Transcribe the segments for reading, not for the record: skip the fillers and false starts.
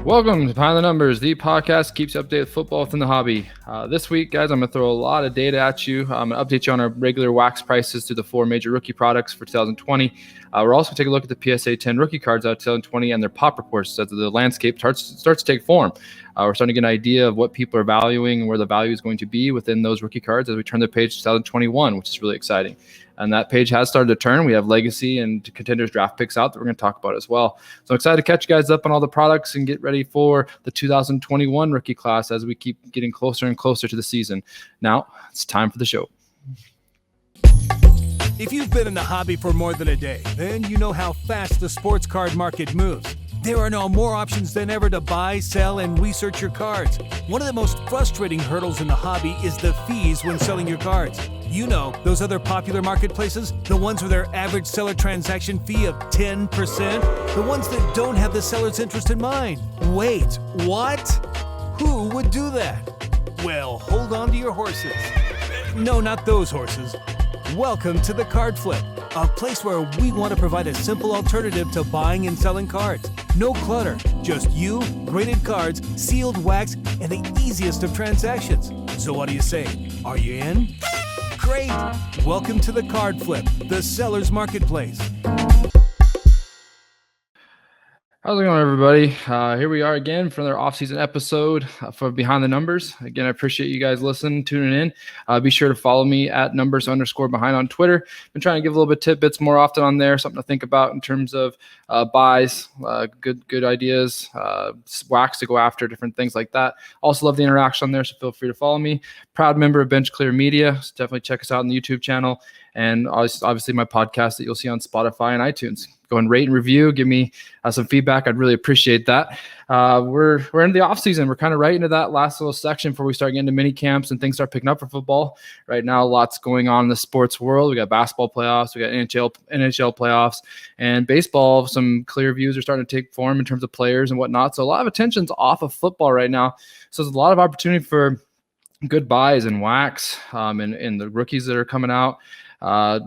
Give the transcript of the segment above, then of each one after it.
Welcome to Behind the Numbers, the podcast keeps you updated with football within the hobby. This week, guys, I'm going to throw a lot of data at you. I'm going to update you on our regular wax prices through the four major rookie products for 2020. We're also going to take a look at the PSA 10 rookie cards out of 2020 and their pop reports as the landscape starts to take form. We're starting to get an idea of what people are valuing and where the value is going to be within those rookie cards as we turn the page to 2021, which is really exciting. And that page has started to turn. We have legacy and contenders draft picks out that we're going to talk about as well. So I'm excited to catch you guys up on all the products and get ready for the 2021 rookie class as we keep getting closer and closer to the season. Now it's time for the show. If you've been in the hobby for more than a day, then you know how fast the sports card market moves. There are now more options than ever to buy, sell, and research your cards. One of the most frustrating hurdles in the hobby is the fees when selling your cards. You know, those other popular marketplaces, the ones with their average seller transaction fee of 10%, the ones that don't have the seller's interest in mind. Wait, what? Who would do that? Well, hold on to your horses. No, not those horses. Welcome to the Card Flip, a place where we want to provide a simple alternative to buying and selling cards. No clutter, just you, graded cards, sealed wax, and the easiest of transactions. So what do you say? Are you in? Great! Welcome to the Card Flip, the seller's marketplace. How's it going, everybody? Here we are again for another off-season episode for Behind the Numbers. Again, I appreciate you guys listening, tuning in. Be sure to follow me at @numbers_behind on Twitter. Been trying to give a little bit of tidbits more often on there, something to think about in terms of buys, good ideas, wax to go after, different things like that. Also love the interaction on there, so feel free to follow me. Proud member of Bench Clear Media, so definitely check us out on the YouTube channel. And obviously my podcast that you'll see on Spotify and iTunes. Go and rate and review. Give me some feedback. I'd really appreciate that. We're in the off season. We're kind of right into that last little section before we start getting into mini camps and things start picking up for football. Right now, lots going on in the sports world. We got basketball playoffs. We got NHL playoffs, and baseball. Some clear views are starting to take form in terms of players and whatnot. So a lot of attention's off of football right now. So there's a lot of opportunity for good buys and wax and the rookies that are coming out.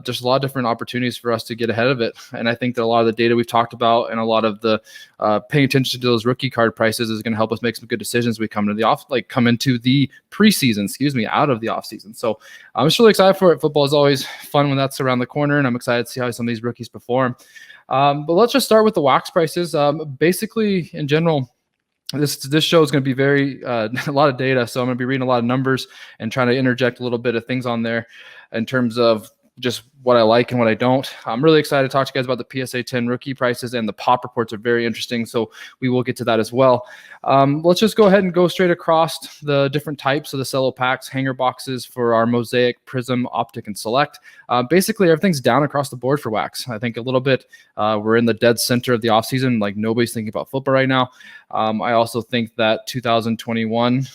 Just a lot of different opportunities for us to get ahead of it. And I think that a lot of the data we've talked about and a lot of the paying attention to those rookie card prices is going to help us make some good decisions as we come into the preseason, out of the off season. So I'm just really excited for it. Football is always fun when that's around the corner, and I'm excited to see how some of these rookies perform. But let's just start with the wax prices. Basically, in general, this show is going to be a lot of data. So I'm going to be reading a lot of numbers and trying to interject a little bit of things on there in terms of just what I like and what I don't. I'm really excited to talk to you guys about the PSA 10 rookie prices, and the pop reports are very interesting. So we will get to that as well. Let's just go ahead and go straight across the different types of the cello packs, hanger boxes for our Mosaic, Prism, Optic, and Select. Basically, everything's down across the board for wax. I think a little bit we're in the dead center of the offseason. Like nobody's thinking about football right now. I also think that 2021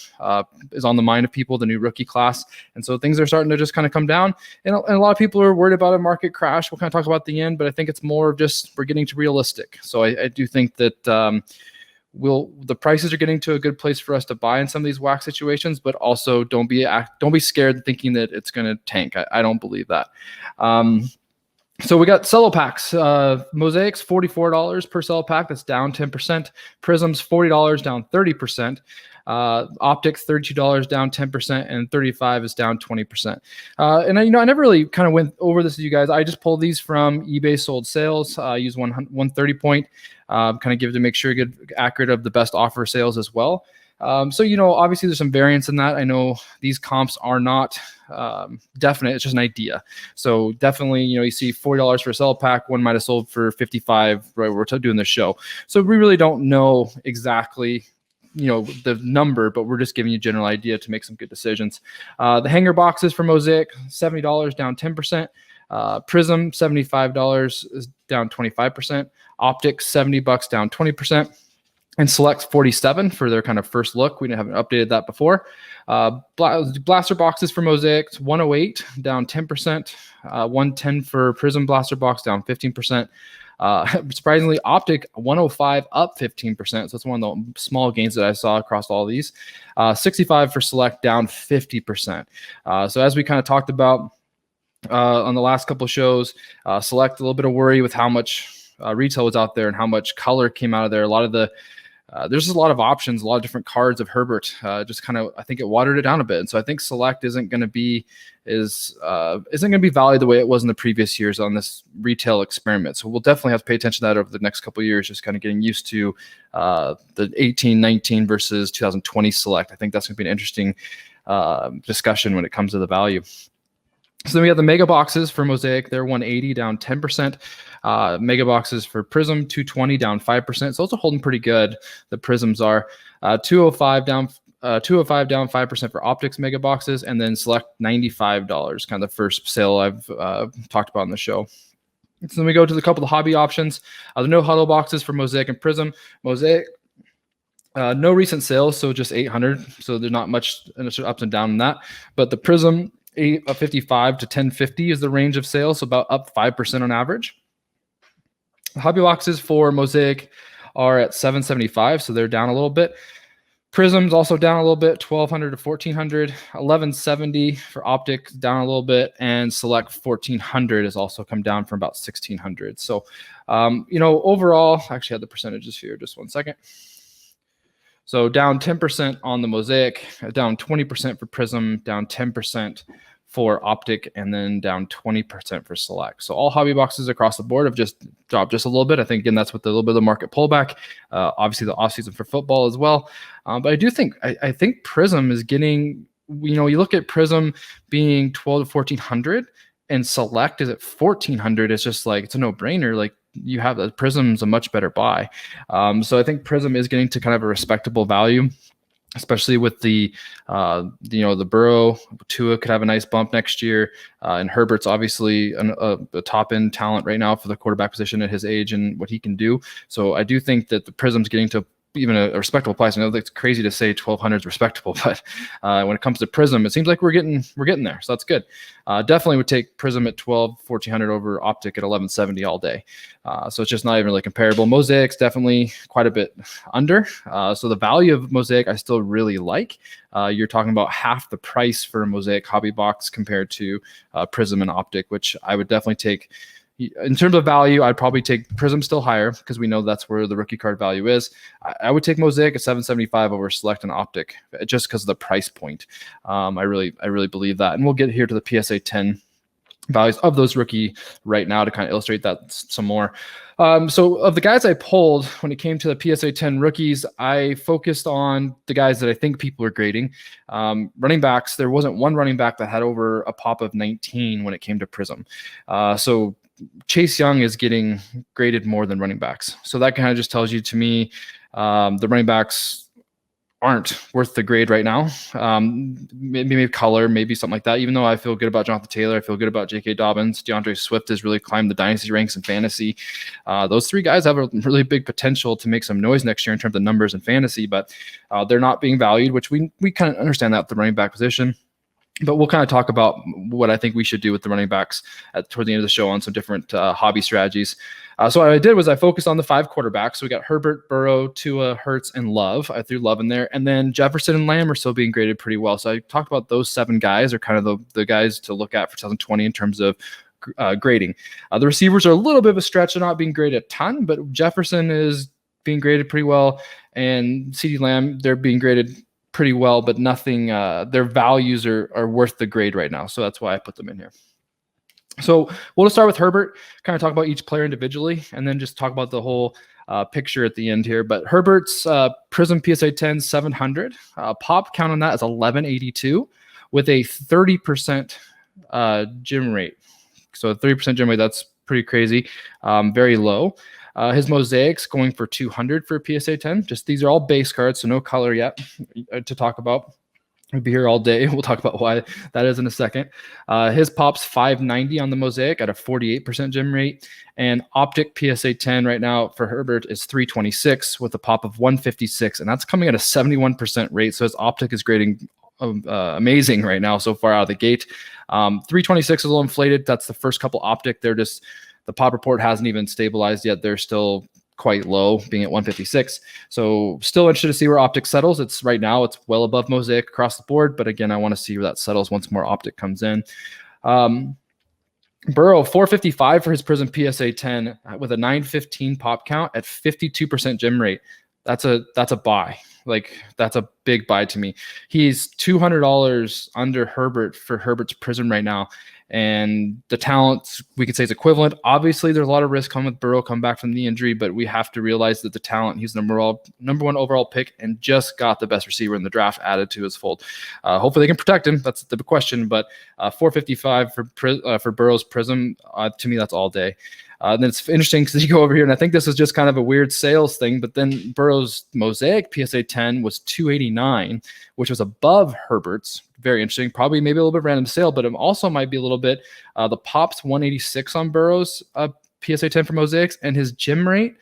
is on the mind of people, the new rookie class. And so things are starting to just kind of come down. And a lot of people are worried about a market crash. We'll kind of talk about the end, but I think it's more of just we're getting to realistic. So I do think that the prices are getting to a good place for us to buy in some of these wax situations, but also don't be scared thinking that it's going to tank. I don't believe that. So we got cello packs. Mosaics, $44 per cello pack. That's down 10%. Prisms, $40, down 30%. Optics, $32, down 10%, and 35 is down 20%. And I never really kind of went over this with you guys. I just pulled these from eBay sold sales. I use 130 point, kind of give to make sure you get accurate of the best offer sales as well. So, obviously there's some variance in that. I know these comps are not definite. It's just an idea. So definitely, you see $40 for a cell pack. One might have sold for $55, right? We're doing this show. So we really don't know exactly, the number, but we're just giving you a general idea to make some good decisions. The hanger boxes for Mosaic, $70, down 10%. Prism, $75 is down 25%. Optics, $70, down 20%. And Select $47 for their kind of first look. We haven't updated that before. Blaster boxes for Mosaics, $108, down 10%. $110 for Prism blaster box, down 15%. Surprisingly, Optic $105, up 15%. So it's one of the small gains that I saw across all these. $65 for Select, down 50%. So as we kind of talked about on the last couple of shows, Select a little bit of worry with how much retail was out there and how much color came out of there. A lot of the there's just a lot of options, a lot of different cards of Herbert. Just kind of, I think it watered it down a bit. And so I think Select isn't going to be valued the way it was in the previous years on this retail experiment. So we'll definitely have to pay attention to that over the next couple of years, just kind of getting used to the 18, 19 versus 2020 Select. I think that's going to be an interesting discussion when it comes to the value. So then we have the mega boxes for Mosaic. They're 180 down 10%. Mega boxes for Prism 220 down 5%. So those are holding pretty good. The Prisms are 205 down 5% for Optics mega boxes, and then Select $95, kind of the first sale I've talked about on the show. So then we go to the couple of hobby options. The no huddle boxes for Mosaic and Prism. Mosaic, no recent sales, so just 800. So there's not much ups and downs in that. But the Prism 855 to 1050 is the range of sales, so about up 5% on average. The hobby boxes for Mosaic are at 775, so they're down a little bit. Prism's also down a little bit, 1200 to 1400. 1170 for Optic, down a little bit, and Select 1400 has also come down from about 1600. So, overall, I actually had the percentages here. Just one second. So down 10% on the Mosaic, down 20% for Prism, down 10% for Optic, and then down 20% for Select. So all hobby boxes across the board have just dropped just a little bit. I think, again, that's with a little bit of the market pullback. Obviously, the offseason for football as well. But I do think, I think Prism is getting, you look at Prism being 12 to 1400 and Select is at 1400. It's just like, it's a no-brainer. Like, you have the Prism's a much better buy. So I think Prism is getting to kind of a respectable value, especially with the Burrow. Tua could have a nice bump next year. And Herbert's obviously a top end talent right now for the quarterback position at his age and what he can do. So I do think that the Prism's getting to even a respectable price. I know that's crazy to say 1200 is respectable, but when it comes to Prism, it seems like we're getting there. So that's good. Definitely would take Prism at 1400 over Optic at 1170 all day. So it's just not even really comparable. Mosaic's definitely quite a bit under. So the value of Mosaic I still really like. You're talking about half the price for a Mosaic hobby box compared to Prism and Optic, which I would definitely take. In terms of value, I'd probably take Prism still higher because we know that's where the rookie card value is. I would take Mosaic at 775 over Select and Optic just because of the price point. I really believe that. And we'll get here to the PSA 10 values of those rookie right now to kind of illustrate that some more. So of the guys I pulled when it came to the PSA 10 rookies, I focused on the guys that I think people are grading. Running backs, there wasn't one running back that had over a pop of 19 when it came to Prism. So Chase Young is getting graded more than running backs. So that kind of just tells you to me the running backs aren't worth the grade right now. Maybe color, maybe something like that. Even though I feel good about Jonathan Taylor, I feel good about J.K. Dobbins. DeAndre Swift has really climbed the dynasty ranks in fantasy. Those three guys have a really big potential to make some noise next year in terms of numbers and fantasy, but they're not being valued, which we kind of understand that with the running back position. But we'll kind of talk about what I think we should do with the running backs toward the end of the show on some different hobby strategies. So what I did was I focused on the 5 quarterbacks. So we got Herbert, Burrow, Tua, Hurts, and Love. I threw Love in there. And then Jefferson and Lamb are still being graded pretty well. So I talked about those 7 guys are kind of the guys to look at for 2020 in terms of grading. The receivers are a little bit of a stretch. They're not being graded a ton, but Jefferson is being graded pretty well. And CeeDee Lamb, they're being graded pretty well, but nothing, their values are worth the grade right now. So that's why I put them in here. So we'll just start with Herbert, kind of talk about each player individually, and then just talk about the whole picture at the end here. But Herbert's Prism PSA 10 700 pop count on that is 1182 with a 30% gym rate. So a 30% gym rate, that's pretty crazy, very low. His Mosaics going for 200 for PSA 10. Just these are all base cards, so no color yet to talk about. We'll be here all day. We'll talk about why that is in a second. His pops 590 on the Mosaic at a 48% gym rate. And Optic PSA 10 right now for Herbert is 326 with a pop of 156. And that's coming at a 71% rate. So his Optic is grading amazing right now so far out of the gate. 326 is a little inflated. That's the first couple Optic. They're just... The pop report hasn't even stabilized yet. They're still quite low, being at 156. So still interested to see where Optic settles. It's right now, it's well above Mosaic across the board. But again, I want to see where that settles once more Optic comes in. Burrow, 455 for his Prism PSA 10 with a 915 pop count at 52% gym rate. that's a buy. Like, that's a big buy to me. He's $200 under Herbert for Herbert's Prism right now. And the talent, we could say, is equivalent. Obviously, there's a lot of risk coming with Burrow coming back from the injury, but we have to realize that the talent, he's number one overall pick and just got the best receiver in the draft added to his fold. Hopefully they can protect him. That's the big question. But 455 for Burrow's Prism, to me, that's all day. Then it's interesting because you go over here, and I think this is just kind of a weird sales thing, but then Burrow's Mosaic PSA 10 was 289, which was above Herbert's. Very interesting. Probably maybe a little bit random sale, but it also might be a little bit. The Pop's 186 on Burrow's PSA 10 for Mosaics, and his gem rate,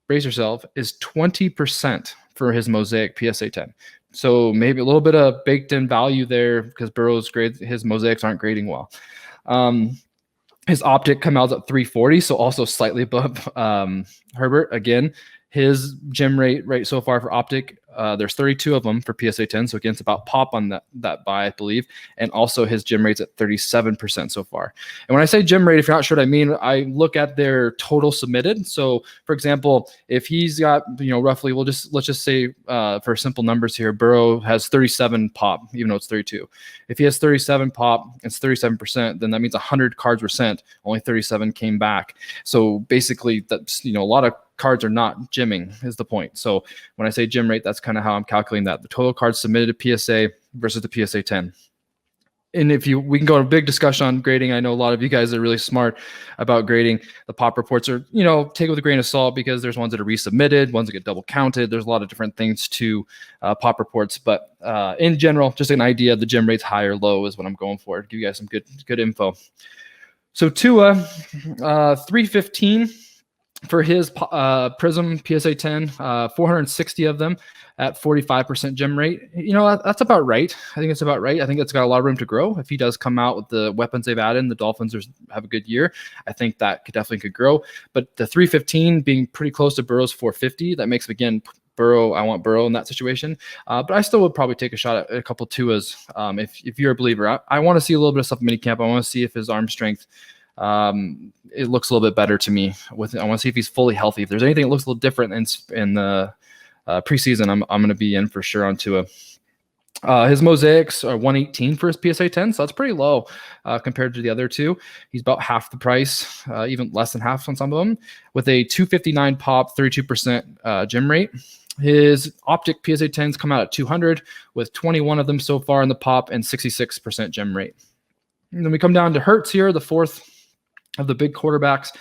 brace yourself, is 20% for his Mosaic PSA 10. So maybe a little bit of baked in value there because Burrow's his Mosaics aren't grading well. His Optic come out at 340, so also slightly above Herbert. Again, his gem rate right so far for Optic, there's 32 of them for PSA 10, so again, it's about pop on that buy, I believe, and also his gem rate's at 37% so far. And when I say gem rate, if you're not sure what I mean, I look at their total submitted. So, for example, if he's got, roughly, let's just say for simple numbers here, Burrow has 37 pop, even though it's 32. If he has 37 pop, it's 37%, then that means 100 cards were sent, only 37 came back. So basically, that's, a lot of cards are not gemming is the point. So when I say gem rate, that's kind of how I'm calculating that. The total cards submitted to PSA versus the PSA 10. And we can go on a big discussion on grading. I know a lot of you guys are really smart about grading. The pop reports are, take it with a grain of salt because there's ones that are resubmitted, ones that get double counted. There's a lot of different things to pop reports. But in general, just an idea, the gem rate's high or low is what I'm going for. Give you guys some good info. So Tua, 315. For his Prism PSA 10, 460 of them at 45% gem rate. That's about right. I think it's about right. I think it's got a lot of room to grow. If he does come out with the weapons they've added, the Dolphins have a good year, I think that could grow. But the 315 being pretty close to Burrow's 450, that makes, again, Burrow, I want Burrow in that situation. But I still would probably take a shot at a couple Tuas if you're a believer. I want to see a little bit of stuff in minicamp. I want to see if his arm strength it looks a little bit better to me. I want to see if he's fully healthy. If there's anything that looks a little different in the preseason, I'm going to be in for sure on Tua. His Mosaics are 118 for his PSA 10, so that's pretty low compared to the other two. He's about half the price, even less than half on some of them, with a 259 pop, 32% gem rate. His Optic PSA 10s come out at 200, with 21 of them so far in the pop and 66% gem rate. And then we come down to Hurts here, the fourth of the big quarterbacks.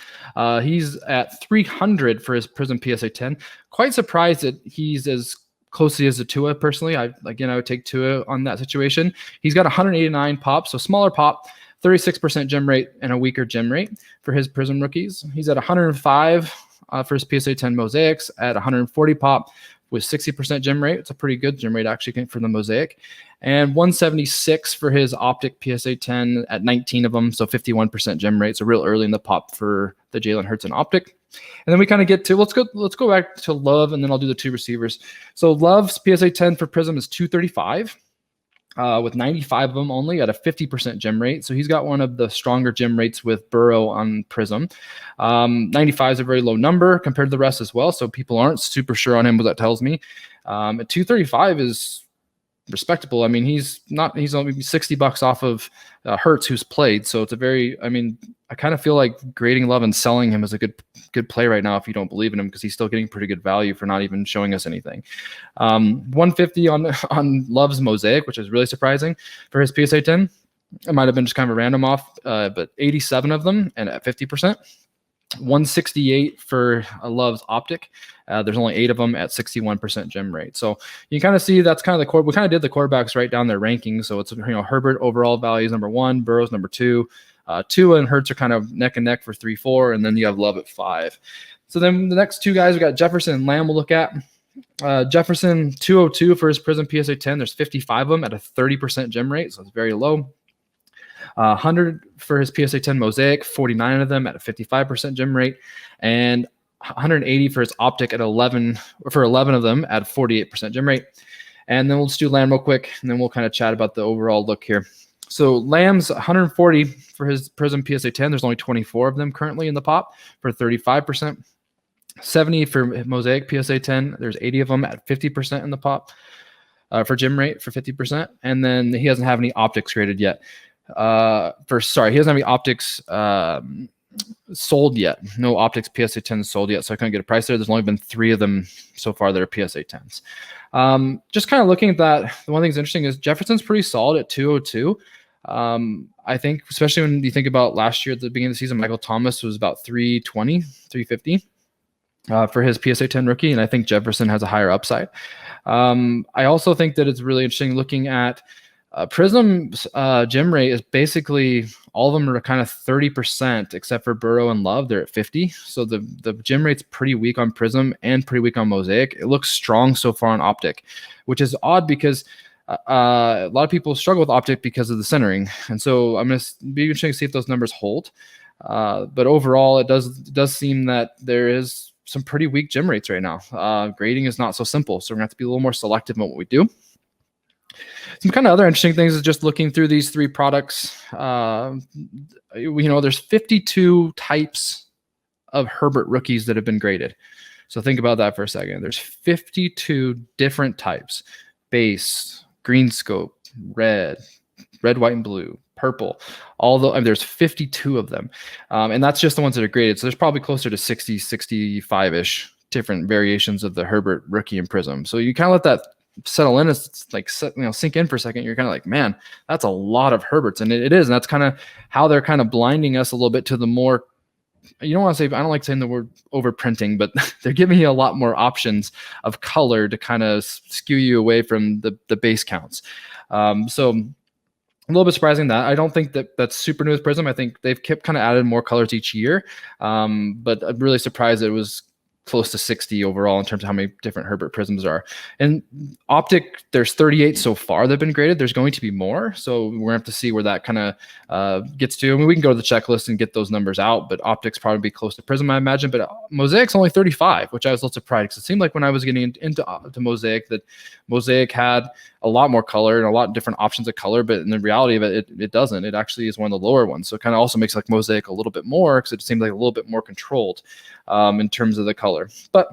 He's at 300 for his Prism PSA 10. Quite surprised that he's as closely as a Tua, personally. I would take Tua on that situation. He's got 189 pop, so smaller pop, 36% gem rate, and a weaker gem rate for his Prism rookies. He's at 105 for his PSA 10 Mosaics, at 140 pop with 60% gem rate. It's a pretty good gem rate, actually, for the Mosaic. And 176 for his Optic PSA 10 at 19 of them, so 51% gem rate. So real early in the pop for the Jalen Hurts and Optic. And then we kind of get to, let's go back to Love, and then I'll do the two receivers. So Love's PSA 10 for Prism is 235. With 95 of them only at a 50% gem rate. So he's got one of the stronger gem rates with Burrow on Prism. 95 is a very low number compared to the rest as well. So people aren't super sure on him, what that tells me. At 235 is respectable. I mean, he's only $60 off of Hurts, who's played. So it's I kind of feel like grading Love and selling him is a good play right now if you don't believe in him, because he's still getting pretty good value for not even showing us anything. 150 on Love's Mosaic, which is really surprising for his PSA 10. It might have been just kind of a random off, but 87 of them and at 50%. 168 for Love's Optic. There's only 8 of them at 61% gem rate. So you kind of see that's kind of the core. We kind of did the quarterbacks right down their rankings. So it's, Herbert overall value is number 1, Burrow's number 2. Tua and Hurts are kind of neck and neck for 3, 4, and then you have Love at 5. So then the next two guys, we got Jefferson and Lamb we'll look at. Jefferson, 202 for his Prism PSA 10. There's 55 of them at a 30% gem rate, so it's very low. 100 for his PSA 10 Mosaic, 49 of them at a 55% gem rate, and 180 for his Optic at 11 of them at 48% gem rate. And then we'll just do Lamb real quick, and then we'll kind of chat about the overall look here. So Lamb's 140 for his Prism PSA 10. There's only 24 of them currently in the pop for 35%. 70 for Mosaic PSA 10. There's 80 of them at 50% in the pop for gem rate for 50%. And then he doesn't have any optics graded yet. He doesn't have any optics sold yet. No optics PSA 10s sold yet, so I couldn't get a price there. There's only been 3 of them so far that are PSA 10s. Just kind of looking at that, the one thing that's interesting is Jefferson's pretty solid at 202. I think, especially when you think about last year at the beginning of the season, Michael Thomas was about 320, 350 for his PSA 10 rookie, and I think Jefferson has a higher upside. I also think that it's really interesting looking at Prism's gem rate is basically all of them are kind of 30%, except for Burrow and Love. They're at 50. So the gem rate's pretty weak on Prism and pretty weak on Mosaic. It looks strong so far on Optic, which is odd because a lot of people struggle with Optic because of the centering. And so I'm going to be interesting to see if those numbers hold. But overall, it does seem that there is some pretty weak gem rates right now. Grading is not so simple. So we're going to have to be a little more selective in what we do. Some kind of other interesting things is just looking through these 3 products. There's 52 types of Herbert rookies that have been graded. So think about that for a second. There's 52 different types: base, green scope, red, white, and blue, purple. There's 52 of them. And that's just the ones that are graded. So there's probably closer to 60, 65-ish different variations of the Herbert rookie and Prism. So you kind of let that settle in, it's like sink in for a second. You're kind of like, man, that's a lot of Herberts, and it is, and that's kind of how they're kind of blinding us a little bit to the more. You don't want to say, I don't like saying the word overprinting, but they're giving you a lot more options of color to kind of skew you away from the base counts. So a little bit surprising that. I don't think that that's super new with Prism. I think they've kept kind of added more colors each year, but I'm really surprised it was close to 60 overall in terms of how many different Herbert Prisms are. And Optic, there's 38 so far that have been graded. There's going to be more, so we're going to have to see where that kind of gets to. I mean, we can go to the checklist and get those numbers out, but Optic's probably be close to Prism, I imagine. But Mosaic's only 35, which I was a little surprised, because it seemed like when I was getting into Mosaic that Mosaic had a lot more color and a lot of different options of color, but in the reality of it doesn't. It actually is one of the lower ones. So it kind of also makes like Mosaic a little bit more, because it seems like a little bit more controlled in terms of the color. But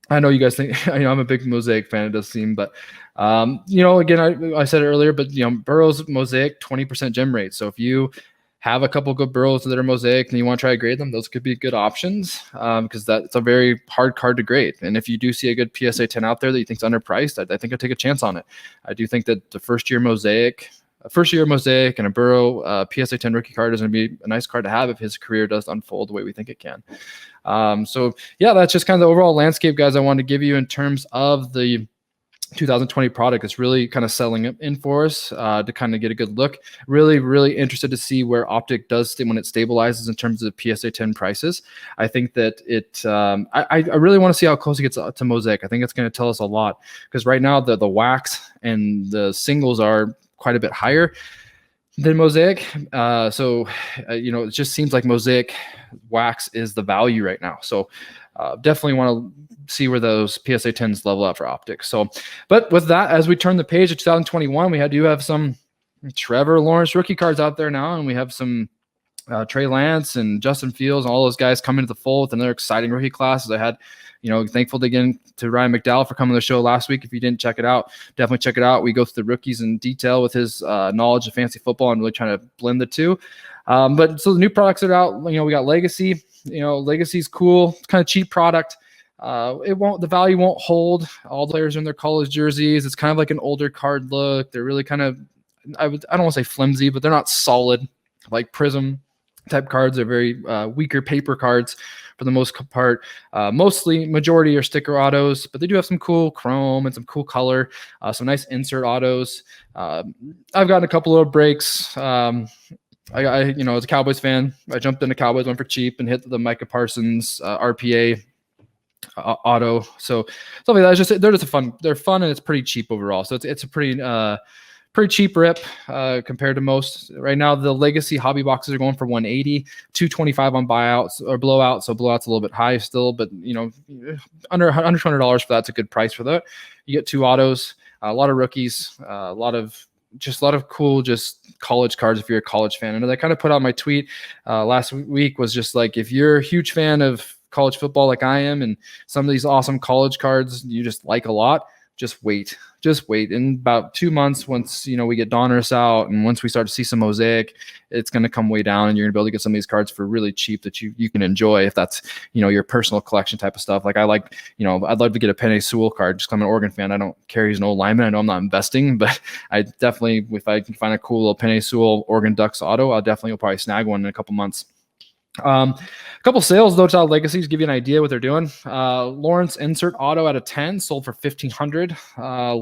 I know you guys think, I'm a big Mosaic fan, it does seem, but again, I said it earlier, but Burrow's Mosaic 20% gem rate. So if you have a couple good Burrows that are Mosaic and you want to try to grade them, those could be good options, because that's a very hard card to grade. And if you do see a good PSA 10 out there that you think is underpriced, I think I'd take a chance on it. I do think that the first year Mosaic and a Burrow PSA 10 rookie card is going to be a nice card to have if his career does unfold the way we think it can. So yeah, that's just kind of the overall landscape, guys, I wanted to give you in terms of the 2020 product. It's really kind of selling in for us to kind of get a good look. Really, really interested to see where Optic does when it stabilizes in terms of PSA 10 prices. I think that I really want to see how close it gets to Mosaic. I think it's going to tell us a lot, because right now the wax and the singles are quite a bit higher than Mosaic. It just seems like Mosaic wax is the value right now. So definitely want to see where those PSA 10s level out for Optics. So, but with that, as we turn the page to 2021, we do have some Trevor Lawrence rookie cards out there now, and we have some Trey Lance and Justin Fields and all those guys coming to the fold with another exciting rookie class. As I had, thankful again to Ryan McDowell for coming to the show last week. If you didn't check it out, definitely check it out. We go through the rookies in detail with his knowledge of fantasy football and really trying to blend the two. But so the new products are out. We got Legacy. Legacy's cool. It's kind of cheap product. The value won't hold. All the players are in their college jerseys. It's kind of like an older card look. They're really kind of, I don't want to say flimsy, but they're not solid like Prism type cards. Are very weaker paper cards for the most part. Majority are sticker autos, but they do have some cool chrome and some cool color, some nice insert autos. I've gotten a couple of breaks. As a Cowboys fan, I jumped into Cowboys, went for cheap, and hit the Micah Parsons RPA auto. So stuff like that. They're just they're fun, and it's pretty cheap overall. So it's a pretty cheap rip compared to most. Right now, the Legacy hobby boxes are going for $180, $225 on buyouts or blowouts. So blowouts a little bit high still, but under $200 for that's a good price for that. You get 2 autos, a lot of rookies, a lot of cool college cards if you're a college fan. And I kind of put out my tweet last week was just like, if you're a huge fan of college football like I am, and some of these awesome college cards you just like a lot, just wait. In about 2 months, once we get Donruss out, and once we start to see some mosaic, it's going to come way down, and you're going to be able to get some of these cards for really cheap that you can enjoy if that's your personal collection type of stuff. Like I like, I'd love to get a Penei Sewell card just because I'm an Oregon fan. I don't care he's an old lineman. I know I'm not investing, but I definitely, if I can find a cool little Penei Sewell Oregon Ducks auto, I'll definitely probably snag one in a couple months. A couple sales though to Legacies, give you an idea what they're doing. Lawrence Insert Auto out of 10 sold for $1,500.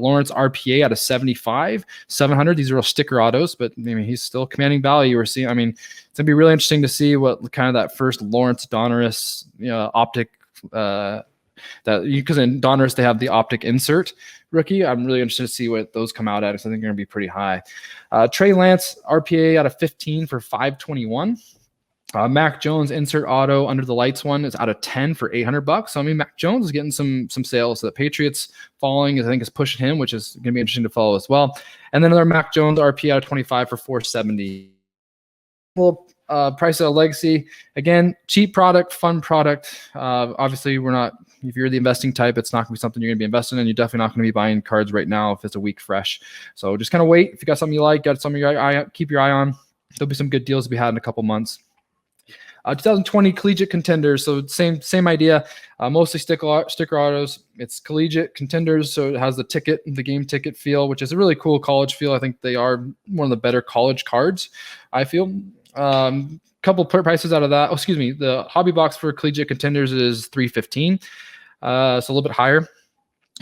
Lawrence RPA out of 75, $700. These are real sticker autos, but he's still commanding value. We're seeing. It's gonna be really interesting to see what kind of that first Lawrence Donruss optic. That because in Donruss they have the optic insert rookie. I'm really interested to see what those come out at, because I think they're gonna be pretty high. Trey Lance RPA out of 15 for $521. Mac Jones Insert Auto under the lights one is out of 10 for $800. So Mac Jones is getting some sales. So the Patriots following, I think, is pushing him, which is going to be interesting to follow as well. And then another Mac Jones RP out of 25 for $470. Well, price of a Legacy, again, cheap product, fun product. Obviously, we're not. If you're the investing type, it's not going to be something you're going to be investing in. You're definitely not going to be buying cards right now if it's a week fresh. So just kind of wait. If you got something you like, got something keep your eye on. There'll be some good deals to be had in a couple months. 2020 collegiate contenders, so same idea. Mostly sticker autos. It's collegiate contenders, so it has the game ticket feel, which is a really cool college feel. I think they are one of the better college cards, I feel. Couple prices out of that. The hobby box for collegiate contenders is $315, so a little bit higher.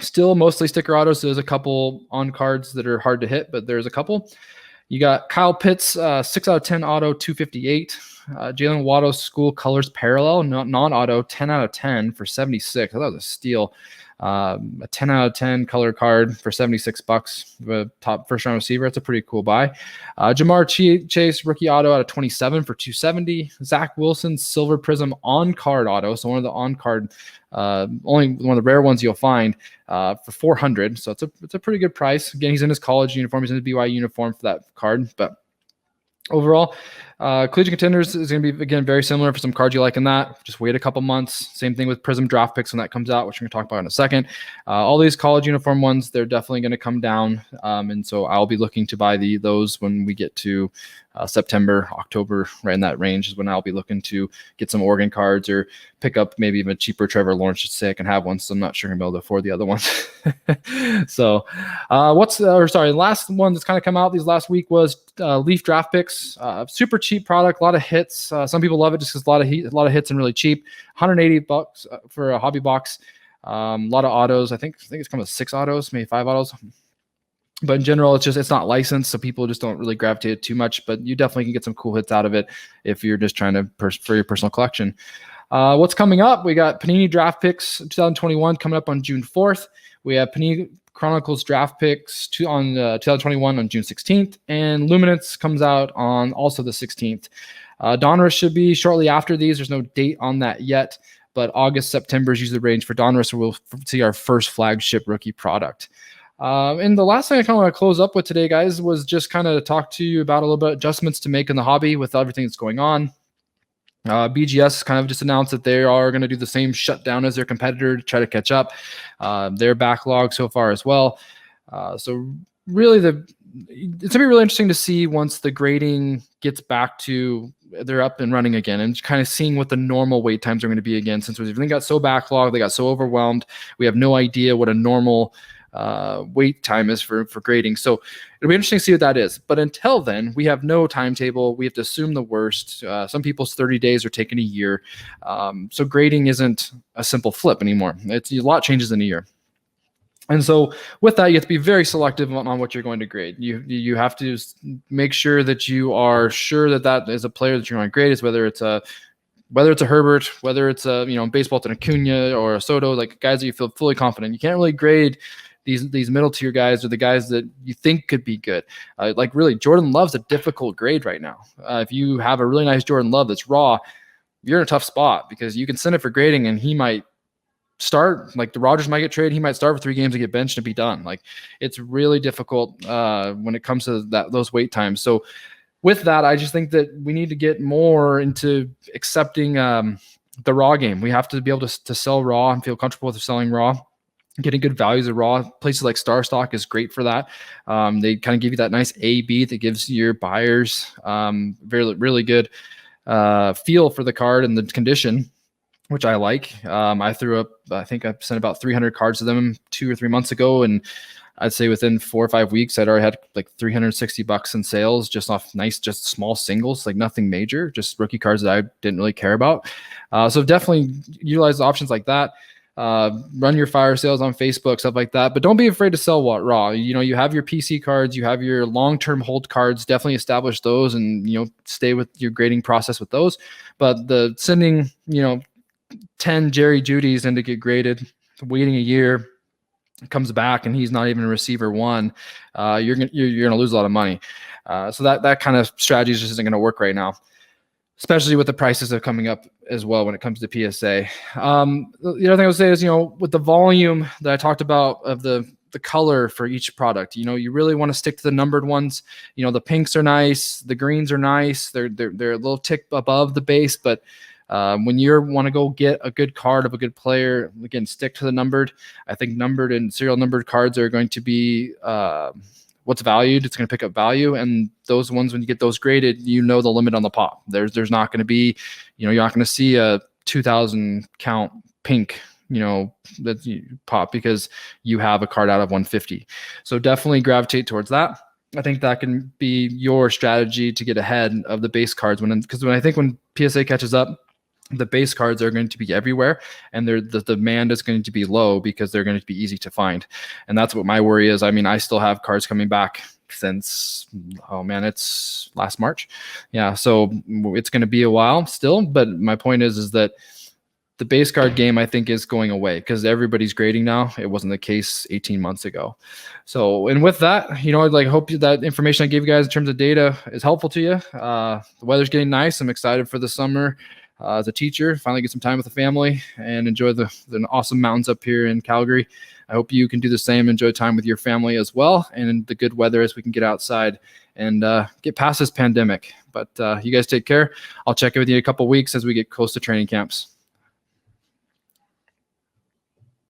Still mostly sticker autos. So there's a couple on cards that are hard to hit, but there's a couple. You got Kyle Pitts, 6 out of 10 auto, $258. Jalen Waddle School Colors Parallel, non-auto, 10 out of 10 for $76. I thought that was a steal. A 10 out of 10 color card for $76. The top first round receiver. That's a pretty cool buy. Jamar Chase Rookie Auto out of 27 for $270. Zach Wilson Silver Prism on card auto. So one of the on card, only one of the rare ones you'll find for $400. So it's a pretty good price. Again, he's in his college uniform. He's in his BYU uniform for that card, but overall, collegiate contenders is going to be, again, very similar for some cards you like in that. Just wait a couple months. Same thing with Prism draft picks when that comes out, which we're going to talk about in a second. All these college uniform ones, they're definitely going to come down. And so I'll be looking to buy those when we get to September, October, right in that range is when I'll be looking to get some Oregon cards or pick up maybe even a cheaper Trevor Lawrence just to say I can have one. So I'm not sure I'm going to be able to afford the other ones. So last one that's kind of come out these last week was Leaf draft picks. Super cheap product, a lot of hits. Some people love it just because a lot of hits and really cheap. $180 for a hobby box. A lot of autos. I think it's come with 6 autos, maybe 5 autos. But in general, it's not licensed, so people just don't really gravitate too much. But you definitely can get some cool hits out of it if you're just trying to for your personal collection. What's coming up? We got Panini Draft Picks 2021 coming up on June 4th. We have Panini Chronicles Draft Picks on 2021 on June 16th, and Luminance comes out on also the 16th. Donruss should be shortly after these. There's no date on that yet, but August, September is usually the range for Donruss, where we'll see our first flagship rookie product. And the last thing I kind of want to close up with today, guys, was just kind of talk to you about a little bit of adjustments to make in the hobby with everything that's going on. BGS kind of just announced that they are going to do the same shutdown as their competitor to try to catch up. Their backlog so far as well. So really it's going to be really interesting to see once the grading gets back to they're up and running again and kind of seeing what the normal wait times are going to be again, since everything got so backlogged, they got so overwhelmed. We have no idea what a normal wait time is for grading. So it'll be interesting to see what that is. But until then, we have no timetable. We have to assume the worst. Some people's 30 days are taking a year. So grading isn't a simple flip anymore. It's a lot changes in a year. And so with that, you have to be very selective on what you're going to grade. You have to make sure that you are sure that is a player that you're going to grade, is whether it's a Herbert, whether it's in baseball, it's an Acuna or a Soto, like guys that you feel fully confident. You can't really grade these middle tier guys or the guys that you think could be good. Like really, Jordan Love's a difficult grade right now. If you have a really nice Jordan Love that's raw, you're in a tough spot because you can send it for grading and he might start, like the Rodgers might get traded. He might start for 3 games and get benched and be done. Like it's really difficult when it comes to those wait times. So with that, I just think that we need to get more into accepting the raw game. We have to be able to sell raw and feel comfortable with selling raw. Getting good values of raw. Places like Star Stock is great for that. They kind of give you that nice A/B that gives your buyers really good feel for the card and the condition, which I like. I think I sent about 300 cards to them 2 or 3 months ago, and I'd say within 4 or 5 weeks, I'd already had like $360 in sales just off nice, just small singles, like nothing major, just rookie cards that I didn't really care about. So definitely utilize options like that. Run your fire sales on Facebook, stuff like that, but don't be afraid to sell raw. You have your PC cards, you have your long-term hold cards, definitely establish those and, stay with your grading process with those. But the sending, 10 Jerry Judys in to get graded, waiting a year, comes back and he's not even a receiver one, you're going to lose a lot of money. So that kind of strategy just isn't going to work right now, especially with the prices that are coming up as well when it comes to PSA. The other thing I would say is, with the volume that I talked about of the color for each product, you really want to stick to the numbered ones. The pinks are nice, the greens are nice. They're a little tick above the base, but when you want to go get a good card of a good player, again, stick to the numbered. I think numbered and serial numbered cards are going to be what's valued. It's going to pick up value, and those ones, when you get those graded, the limit on the pop. There's not going to be, you're not going to see a 2,000 count pink, that you pop because you have a card out of 150. So definitely gravitate towards that. I think that can be your strategy to get ahead of the base cards because when PSA catches up, the base cards are going to be everywhere, and the demand is going to be low because they're going to be easy to find. And that's what my worry is. I mean, I still have cards coming back since, it's last March. Yeah. So it's going to be a while still, but my point is that the base card game, I think, is going away because everybody's grading now. It wasn't the case 18 months ago. So, and with that, I'd hope that information I gave you guys in terms of data is helpful to you. The weather's getting nice. I'm excited for the summer. As a teacher, finally get some time with the family and enjoy the awesome mountains up here in Calgary. I hope you can do the same, enjoy time with your family as well, and the good weather as we can get outside and get past this pandemic. But you guys take care. I'll check in with you in a couple weeks as we get close to training camps.